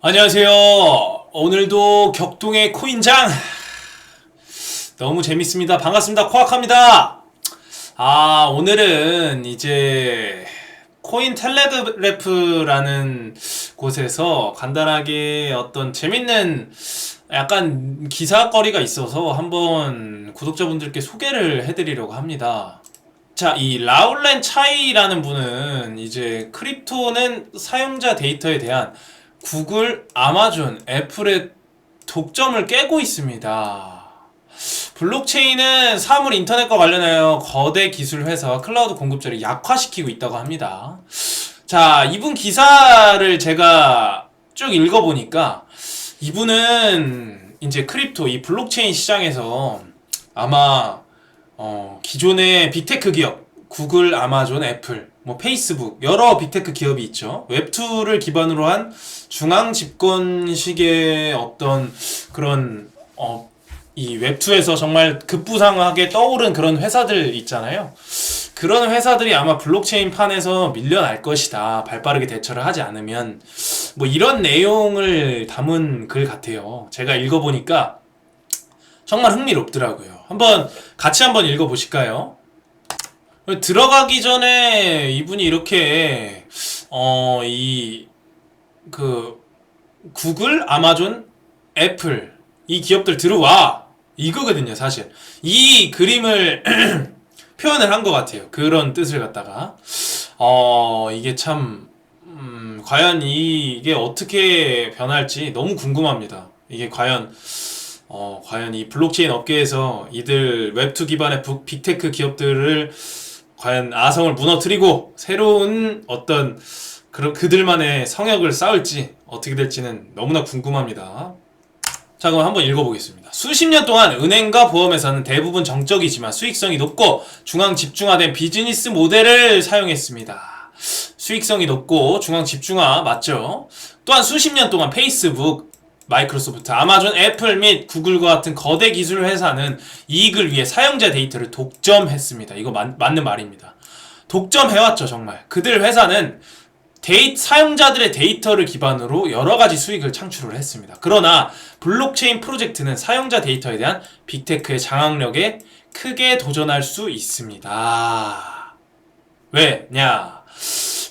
안녕하세요. 오늘도 격동의 코인장 너무 재밌습니다. 반갑습니다. 코아카입니다. 오늘은 이제 코인 텔레그래프라는 곳에서 간단하게 어떤 재밌는 약간 기사거리가 있어서 한번 구독자분들께 소개를 해드리려고 합니다. 자, 이 라울렌 차이라는 분은 이제 크립토는 사용자 데이터에 대한 구글, 아마존, 애플의 독점을 깨고 있습니다. 블록체인은 사물 인터넷과 관련하여 거대 기술 회사와 클라우드 공급자를 약화시키고 있다고 합니다. 자, 이분 기사를 제가 쭉 읽어보니까 이분은 이제 크립토, 이 블록체인 시장에서 아마 기존의 빅테크 기업, 구글, 아마존, 애플, 페이스북, 여러 빅테크 기업이 있죠. 웹2를 기반으로 한 중앙 집권식의 어떤 그런, 이 웹2에서 정말 급부상하게 떠오른 그런 회사들 있잖아요. 그런 회사들이 아마 블록체인 판에서 밀려날 것이다. 발빠르게 대처를 하지 않으면. 이런 내용을 담은 글 같아요. 제가 읽어보니까 정말 흥미롭더라고요. 같이 한번 읽어보실까요? 들어가기 전에 이분이 이렇게 구글, 아마존, 애플 이 기업들 들어와 이거거든요. 사실 이 그림을 표현을 한 것 같아요. 그런 뜻을 갖다가 이게 참 과연 이게 어떻게 변할지 너무 궁금합니다. 이게 과연 이 블록체인 업계에서 이들 웹2 기반의 빅테크 기업들을 과연 아성을 무너뜨리고 새로운 어떤 그들만의 성역을 쌓을지 어떻게 될지는 너무나 궁금합니다. 자, 그럼 한번 읽어보겠습니다. 수십 년 동안 은행과 보험회사는 대부분 정적이지만 수익성이 높고 중앙 집중화된 비즈니스 모델을 사용했습니다. 수익성이 높고 중앙 집중화 맞죠? 또한 수십 년 동안 페이스북, 마이크로소프트, 아마존, 애플 및 구글과 같은 거대 기술 회사는 이익을 위해 사용자 데이터를 독점했습니다. 이거 맞는 말입니다. 독점해왔죠, 정말. 그들 회사는 사용자들의 데이터를 기반으로 여러 가지 수익을 창출을 했습니다. 그러나 블록체인 프로젝트는 사용자 데이터에 대한 빅테크의 장악력에 크게 도전할 수 있습니다. 왜냐?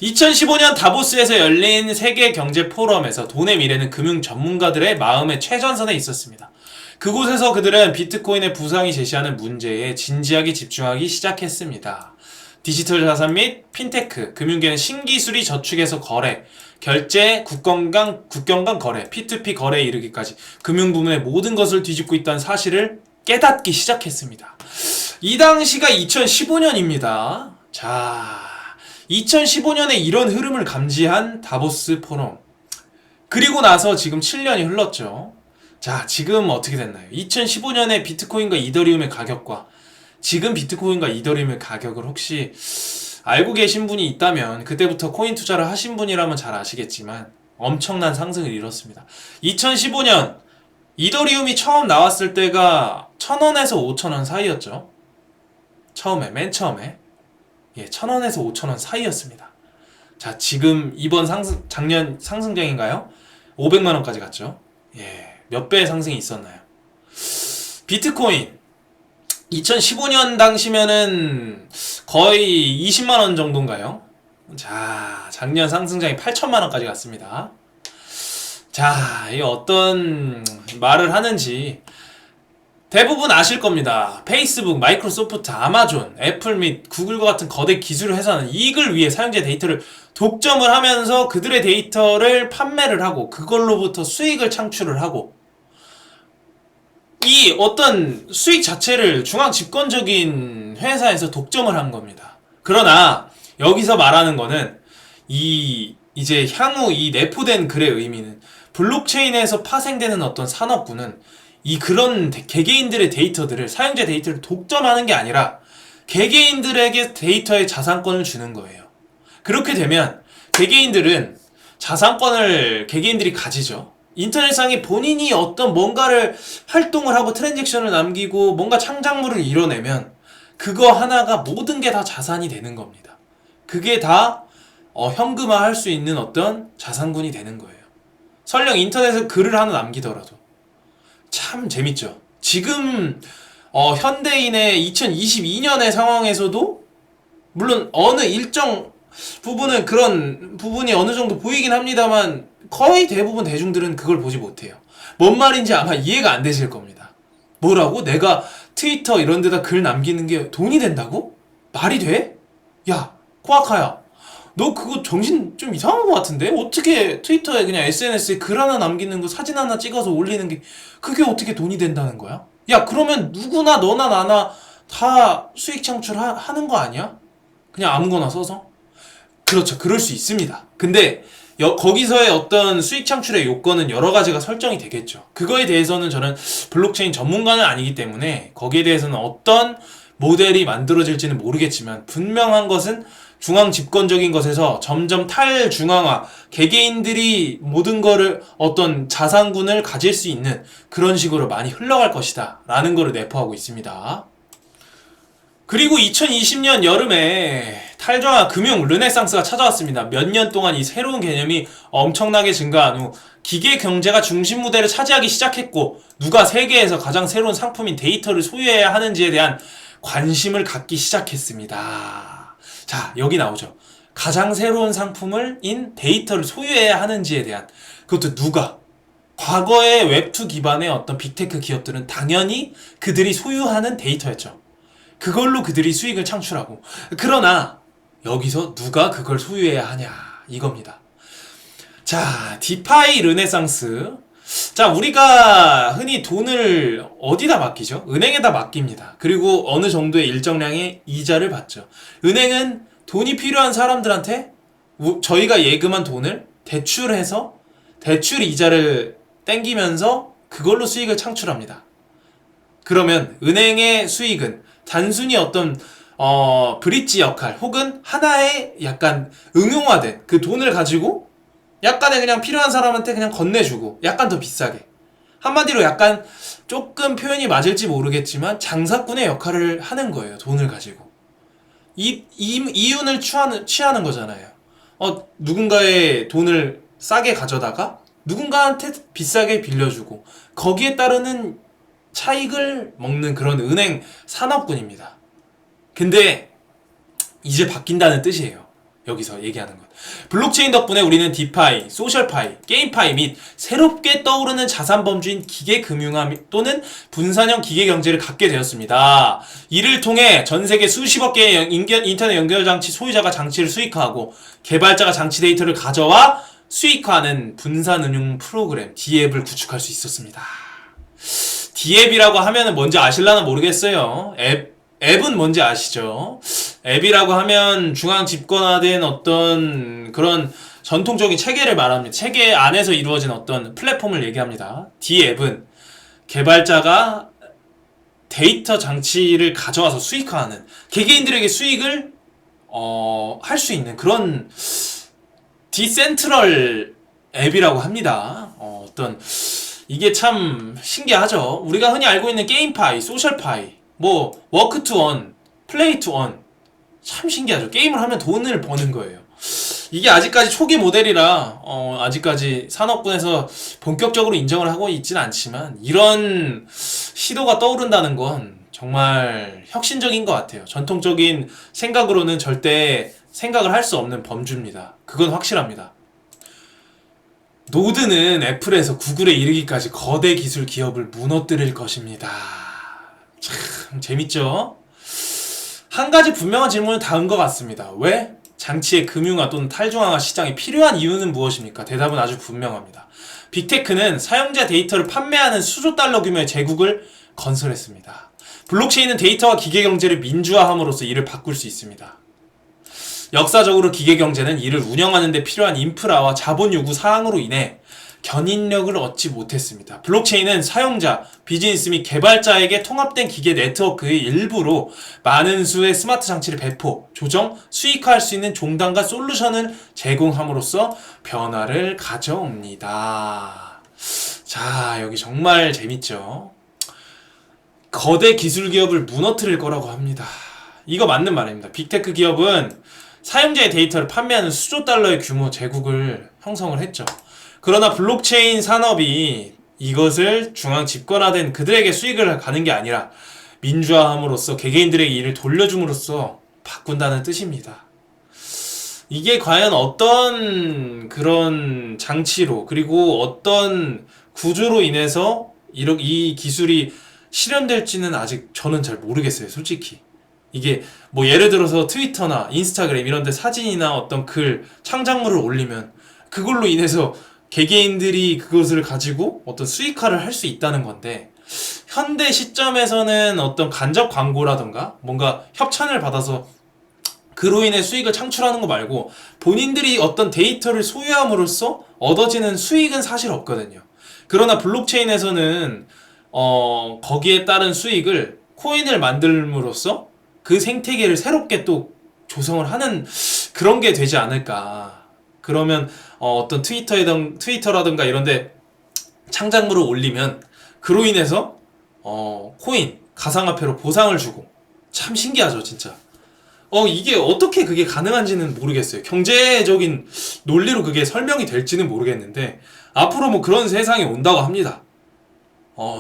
2015년 다보스에서 열린 세계 경제 포럼에서 돈의 미래는 금융 전문가들의 마음의 최전선에 있었습니다. 그곳에서 그들은 비트코인의 부상이 제시하는 문제에 진지하게 집중하기 시작했습니다. 디지털 자산 및 핀테크, 금융계는 신기술이 저축에서 거래, 결제, 국경 간 거래, P2P 거래에 이르기까지 금융 부문의 모든 것을 뒤집고 있다는 사실을 깨닫기 시작했습니다. 이 당시가 2015년입니다. 자, 2015년에 이런 흐름을 감지한 다보스 포럼. 그리고 나서 지금 7년이 흘렀죠. 자, 지금 어떻게 됐나요? 2015년에 비트코인과 이더리움의 가격과 지금 비트코인과 이더리움의 가격을 혹시 알고 계신 분이 있다면 그때부터 코인 투자를 하신 분이라면 잘 아시겠지만 엄청난 상승을 이뤘습니다. 2015년 이더리움이 처음 나왔을 때가 1,000원에서 5,000원 사이였죠. 맨 처음에. 1,000원에서 5,000원 사이였습니다. 자, 지금 이번 작년 상승장인가요? 500만원까지 갔죠. 몇 배의 상승이 있었나요? 비트코인 2015년 당시면은 거의 20만원 정도인가요? 자, 작년 상승장이 8천만원까지 갔습니다. 자, 이 어떤 말을 하는지 대부분 아실 겁니다. 페이스북, 마이크로소프트, 아마존, 애플 및 구글과 같은 거대 기술 회사는 이익을 위해 사용자 데이터를 독점을 하면서 그들의 데이터를 판매를 하고 그걸로부터 수익을 창출을 하고 이 어떤 수익 자체를 중앙 집권적인 회사에서 독점을 한 겁니다. 그러나 여기서 말하는 거는 이제 향후 이 내포된 글의 의미는 블록체인에서 파생되는 어떤 산업군은 그런 개개인들의 데이터들을 사용자 데이터를 독점하는 게 아니라 개개인들에게 데이터의 자산권을 주는 거예요. 그렇게 되면 개개인들은 자산권을 개개인들이 가지죠. 인터넷상에 본인이 어떤 뭔가를 활동을 하고 트랜잭션을 남기고 뭔가 창작물을 이뤄내면 그거 하나가 모든 게 다 자산이 되는 겁니다. 그게 다 현금화할 수 있는 어떤 자산군이 되는 거예요. 설령 인터넷에 글을 하나 남기더라도 참 재밌죠. 지금 현대인의 2022년의 상황에서도 물론 어느 일정 부분은 그런 부분이 어느 정도 보이긴 합니다만 거의 대부분 대중들은 그걸 보지 못해요. 뭔 말인지 아마 이해가 안 되실 겁니다. 뭐라고? 내가 트위터 이런 데다 글 남기는 게 돈이 된다고? 말이 돼? 야, 코아카야. 너 그거 정신 좀 이상한 것 같은데? 어떻게 트위터에 그냥 SNS에 글 하나 남기는 거 사진 하나 찍어서 올리는 게 그게 어떻게 돈이 된다는 거야? 야, 그러면 누구나 너나 나나 다 수익 창출하는 거 아니야? 그냥 아무거나 써서? 그렇죠. 그럴 수 있습니다. 근데 거기서의 어떤 수익 창출의 요건은 여러 가지가 설정이 되겠죠. 그거에 대해서는 저는 블록체인 전문가는 아니기 때문에 거기에 대해서는 어떤 모델이 만들어질지는 모르겠지만 분명한 것은 중앙 집권적인 것에서 점점 탈중앙화, 개개인들이 모든 거를 어떤 자산군을 가질 수 있는 그런 식으로 많이 흘러갈 것이다 라는 거를 내포하고 있습니다. 그리고 2020년 여름에 탈중앙화 금융 르네상스가 찾아왔습니다. 몇 년 동안 이 새로운 개념이 엄청나게 증가한 후 기계 경제가 중심 무대를 차지하기 시작했고 누가 세계에서 가장 새로운 상품인 데이터를 소유해야 하는지에 대한 관심을 갖기 시작했습니다. 자, 여기 나오죠. 가장 새로운 상품인 데이터를 소유해야 하는지에 대한 그것도 누가? 과거의 웹2 기반의 어떤 빅테크 기업들은 당연히 그들이 소유하는 데이터였죠. 그걸로 그들이 수익을 창출하고 그러나 여기서 누가 그걸 소유해야 하냐 이겁니다. 자, 디파이 르네상스. 자, 우리가 흔히 돈을 어디다 맡기죠? 은행에다 맡깁니다. 그리고 어느 정도의 일정량의 이자를 받죠. 은행은 돈이 필요한 사람들한테 저희가 예금한 돈을 대출해서 대출 이자를 땡기면서 그걸로 수익을 창출합니다. 그러면 은행의 수익은 단순히 어떤 브릿지 역할 혹은 하나의 약간 응용화된 그 돈을 가지고 약간의 그냥 필요한 사람한테 그냥 건네주고 약간 더 비싸게 한마디로 약간 조금 표현이 맞을지 모르겠지만 장사꾼의 역할을 하는 거예요. 돈을 가지고 이윤을 취하는 거잖아요. 누군가의 돈을 싸게 가져다가 누군가한테 비싸게 빌려주고 거기에 따르는 차익을 먹는 그런 은행 산업군입니다. 근데 이제 바뀐다는 뜻이에요. 여기서 얘기하는 것. 블록체인 덕분에 우리는 디파이, 소셜파이, 게임파이 및 새롭게 떠오르는 자산범주인 기계금융화 또는 분산형 기계경제를 갖게 되었습니다. 이를 통해 전세계 수십억 개의 인터넷 연결장치 소유자가 장치를 수익화하고 개발자가 장치 데이터를 가져와 수익화하는 분산응용 프로그램 D앱을 구축할 수 있었습니다. D앱이라고 하면은 뭔지 아실라나 모르겠어요. 앱은 뭔지 아시죠? 앱이라고 하면 중앙 집권화된 어떤 그런 전통적인 체계를 말합니다. 체계 안에서 이루어진 어떤 플랫폼을 얘기합니다. D앱은 개발자가 데이터 장치를 가져와서 수익화하는 개개인들에게 수익을 할 수 있는 그런 디센트럴 앱이라고 합니다. 이게 참 신기하죠. 우리가 흔히 알고 있는 게임파이, 소셜파이, 뭐 워크 투 원, 플레이 투 원 참 신기하죠. 게임을 하면 돈을 버는 거예요. 이게 아직까지 초기 모델이라 아직까지 산업군에서 본격적으로 인정을 하고 있지는 않지만 이런 시도가 떠오른다는 건 정말 혁신적인 것 같아요. 전통적인 생각으로는 절대 생각을 할 수 없는 범주입니다. 그건 확실합니다. 노드는 애플에서 구글에 이르기까지 거대 기술 기업을 무너뜨릴 것입니다. 참 재밌죠? 한 가지 분명한 질문은 다음 것 같습니다. 왜? 장치의 금융화 또는 탈중앙화 시장이 필요한 이유는 무엇입니까? 대답은 아주 분명합니다. 빅테크는 사용자 데이터를 판매하는 수조 달러 규모의 제국을 건설했습니다. 블록체인은 데이터와 기계경제를 민주화함으로써 이를 바꿀 수 있습니다. 역사적으로 기계경제는 이를 운영하는 데 필요한 인프라와 자본 요구 사항으로 인해 견인력을 얻지 못했습니다. 블록체인은 사용자, 비즈니스 및 개발자에게 통합된 기계 네트워크의 일부로 많은 수의 스마트 장치를 배포, 조정, 수익화할 수 있는 종단과 솔루션을 제공함으로써 변화를 가져옵니다. 자, 여기 정말 재밌죠? 거대 기술 기업을 무너뜨릴 거라고 합니다. 이거 맞는 말입니다. 빅테크 기업은 사용자의 데이터를 판매하는 수조 달러의 규모 제국을 형성을 했죠. 그러나 블록체인 산업이 이것을 중앙 집권화된 그들에게 수익을 가는 게 아니라 민주화함으로써 개개인들에게 일을 돌려줌으로써 바꾼다는 뜻입니다. 이게 과연 어떤 그런 장치로 그리고 어떤 구조로 인해서 이 기술이 실현될지는 아직 저는 잘 모르겠어요, 솔직히. 이게 뭐 예를 들어서 트위터나 인스타그램 이런 데 사진이나 어떤 글, 창작물을 올리면 그걸로 인해서 개개인들이 그것을 가지고 어떤 수익화를 할 수 있다는 건데, 현대 시점에서는 어떤 간접 광고라던가 뭔가 협찬을 받아서 그로 인해 수익을 창출하는 거 말고 본인들이 어떤 데이터를 소유함으로써 얻어지는 수익은 사실 없거든요. 그러나 블록체인에서는 거기에 따른 수익을 코인을 만들므로써 그 생태계를 새롭게 또 조성을 하는 그런 게 되지 않을까. 그러면 어떤 트위터라든가 이런데 창작물을 올리면 그로 인해서 코인, 가상화폐로 보상을 주고, 참 신기하죠, 진짜. 이게 어떻게 그게 가능한지는 모르겠어요. 경제적인 논리로 그게 설명이 될지는 모르겠는데, 앞으로 뭐 그런 세상이 온다고 합니다.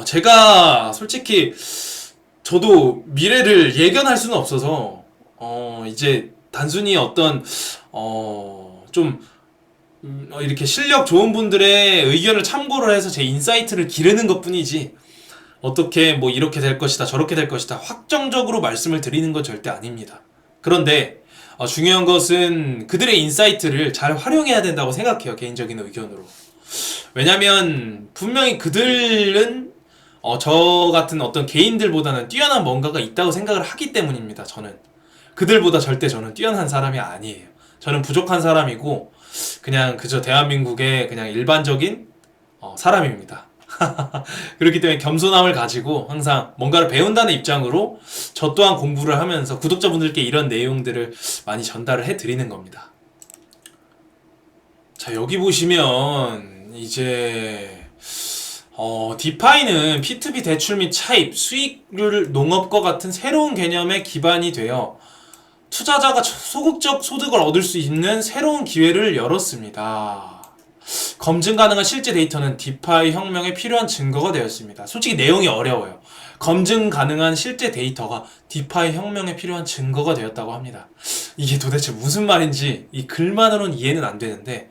제가 솔직히, 저도 미래를 예견할 수는 없어서, 이제 단순히 어떤, 좀, 이렇게 실력 좋은 분들의 의견을 참고를 해서 제 인사이트를 기르는 것 뿐이지, 어떻게 뭐 이렇게 될 것이다, 저렇게 될 것이다, 확정적으로 말씀을 드리는 건 절대 아닙니다. 그런데 중요한 것은 그들의 인사이트를 잘 활용해야 된다고 생각해요. 개인적인 의견으로. 왜냐면 분명히 그들은 저 같은 어떤 개인들보다는 뛰어난 뭔가가 있다고 생각을 하기 때문입니다. 저는 그들보다 절대 저는 뛰어난 사람이 아니에요. 저는 부족한 사람이고 그냥 그저 대한민국의 그냥 일반적인 사람입니다. 그렇기 때문에 겸손함을 가지고 항상 뭔가를 배운다는 입장으로 저 또한 공부를 하면서 구독자분들께 이런 내용들을 많이 전달을 해드리는 겁니다. 자, 여기 보시면 이제 디파이는 P2P 대출 및 차입, 수익률 농업과 같은 새로운 개념에 기반이 되어 투자자가 소극적 소득을 얻을 수 있는 새로운 기회를 열었습니다. 검증 가능한 실제 데이터는 디파이 혁명에 필요한 증거가 되었습니다. 솔직히 내용이 어려워요. 검증 가능한 실제 데이터가 디파이 혁명에 필요한 증거가 되었다고 합니다. 이게 도대체 무슨 말인지 이 글만으로는 이해는 안 되는데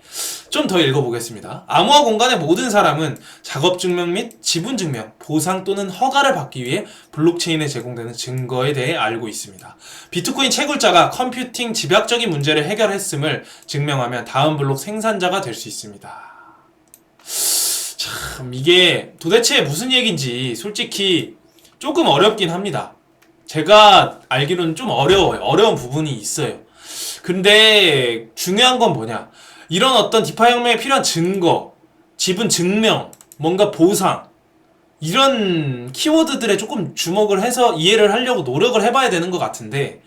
좀 더 읽어보겠습니다. 암호화 공간의 모든 사람은 작업 증명 및 지분 증명, 보상 또는 허가를 받기 위해 블록체인에 제공되는 증거에 대해 알고 있습니다. 비트코인 채굴자가 컴퓨팅 집약적인 문제를 해결했음을 증명하면 다음 블록 생산자가 될 수 있습니다. 참, 이게 도대체 무슨 얘기인지 솔직히 조금 어렵긴 합니다. 제가 알기로는 좀 어려워요. 어려운 부분이 있어요. 근데 중요한 건 뭐냐? 이런 어떤 디파이 혁명에 필요한 증거, 지분 증명, 뭔가 보상, 이런 키워드들에 조금 주목을 해서 이해를 하려고 노력을 해봐야 되는 것 같은데,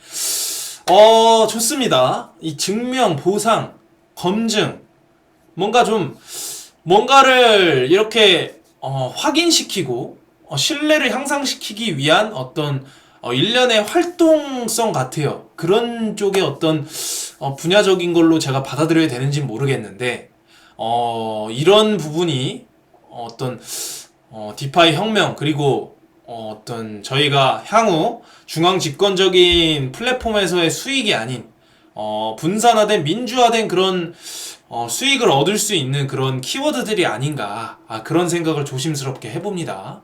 좋습니다. 이 증명, 보상, 검증, 뭔가 좀, 뭔가를 이렇게, 확인시키고, 신뢰를 향상시키기 위한 어떤, 일련의 활동성 같아요. 그런 쪽의 어떤, 분야적인 걸로 제가 받아들여야 되는지 모르겠는데, 이런 부분이 어떤, 디파이 혁명, 그리고 어떤 저희가 향후 중앙 집권적인 플랫폼에서의 수익이 아닌, 분산화된, 민주화된 그런, 수익을 얻을 수 있는 그런 키워드들이 아닌가, 그런 생각을 조심스럽게 해봅니다.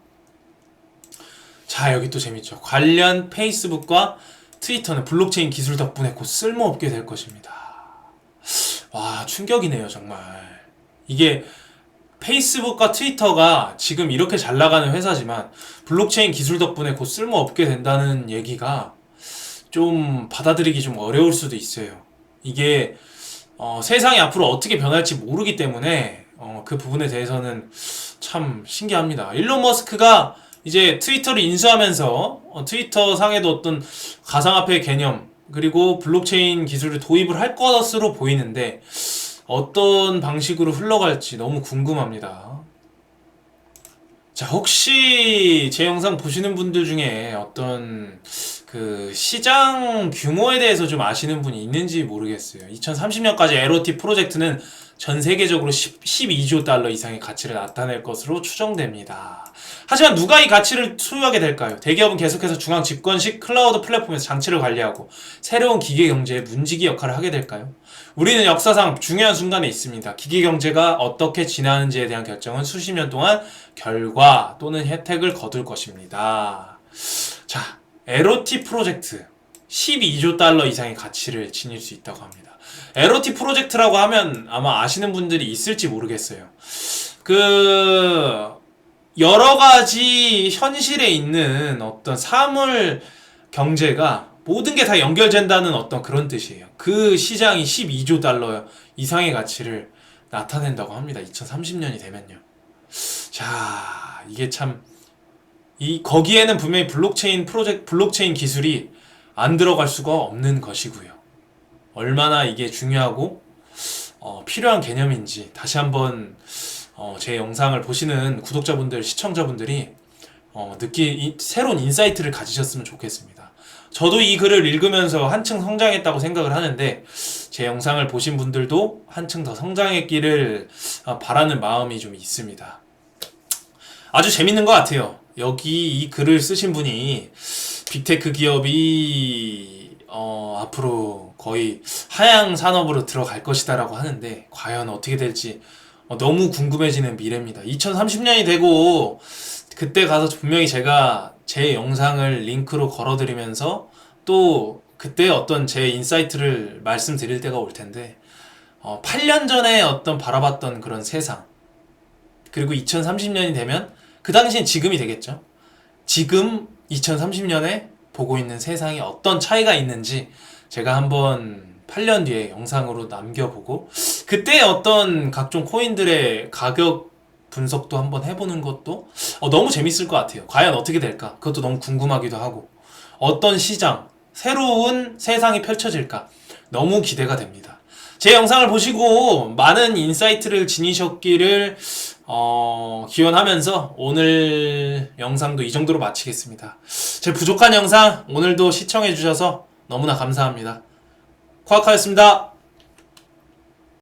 자, 여기 또 재밌죠. 관련 페이스북과 트위터는 블록체인 기술 덕분에 곧 쓸모없게 될 것입니다. 와, 충격이네요, 정말. 이게 페이스북과 트위터가 지금 이렇게 잘 나가는 회사지만 블록체인 기술 덕분에 곧 쓸모없게 된다는 얘기가 좀 받아들이기 좀 어려울 수도 있어요. 이게 세상이 앞으로 어떻게 변할지 모르기 때문에 그 부분에 대해서는 참 신기합니다. 일론 머스크가 이제 트위터를 인수하면서 트위터 상에도 어떤 가상화폐 개념 그리고 블록체인 기술을 도입을 할 것으로 보이는데 어떤 방식으로 흘러갈지 너무 궁금합니다. 자, 혹시 제 영상 보시는 분들 중에 어떤 그 시장 규모에 대해서 좀 아시는 분이 있는지 모르겠어요. 2030년까지 LOT 프로젝트는 전 세계적으로 12조 달러 이상의 가치를 나타낼 것으로 추정됩니다. 하지만 누가 이 가치를 소유하게 될까요? 대기업은 계속해서 중앙 집권식 클라우드 플랫폼에서 장치를 관리하고 새로운 기계 경제의 문지기 역할을 하게 될까요? 우리는 역사상 중요한 순간에 있습니다. 기계 경제가 어떻게 진화하는지에 대한 결정은 수십 년 동안 결과 또는 혜택을 거둘 것입니다. 자, LOT 프로젝트 12조 달러 이상의 가치를 지닐 수 있다고 합니다. LOT 프로젝트라고 하면 아마 아시는 분들이 있을지 모르겠어요. 그 여러 가지 현실에 있는 어떤 사물 경제가 모든 게 다 연결된다는 어떤 그런 뜻이에요. 그 시장이 12조 달러 이상의 가치를 나타낸다고 합니다. 2030년이 되면요. 자, 이게 참 거기에는 분명히 블록체인 기술이 안 들어갈 수가 없는 것이고요. 얼마나 이게 중요하고 필요한 개념인지 다시 한번 제 영상을 보시는 구독자분들, 시청자분들이 새로운 인사이트를 가지셨으면 좋겠습니다. 저도 이 글을 읽으면서 한층 성장했다고 생각을 하는데 제 영상을 보신 분들도 한층 더 성장했기를 바라는 마음이 좀 있습니다. 아주 재밌는 것 같아요. 여기 이 글을 쓰신 분이 빅테크 기업이 앞으로 거의 하향 산업으로 들어갈 것이다라고 하는데 과연 어떻게 될지 너무 궁금해지는 미래입니다. 2030년이 되고 그때 가서 분명히 제가 제 영상을 링크로 걸어드리면서 또 그때 어떤 제 인사이트를 말씀드릴 때가 올 텐데 8년 전에 어떤 바라봤던 그런 세상 그리고 2030년이 되면 그 당시엔 지금이 되겠죠. 지금 2030년에 보고 있는 세상이 어떤 차이가 있는지 제가 한번 8년 뒤에 영상으로 남겨보고 그때 어떤 각종 코인들의 가격 분석도 한번 해보는 것도 너무 재밌을 것 같아요. 과연 어떻게 될까? 그것도 너무 궁금하기도 하고 어떤 시장, 새로운 세상이 펼쳐질까? 너무 기대가 됩니다. 제 영상을 보시고 많은 인사이트를 지니셨기를 기원하면서 오늘 영상도 이 정도로 마치겠습니다. 제 부족한 영상 오늘도 시청해주셔서 너무나 감사합니다. 코아카였습니다.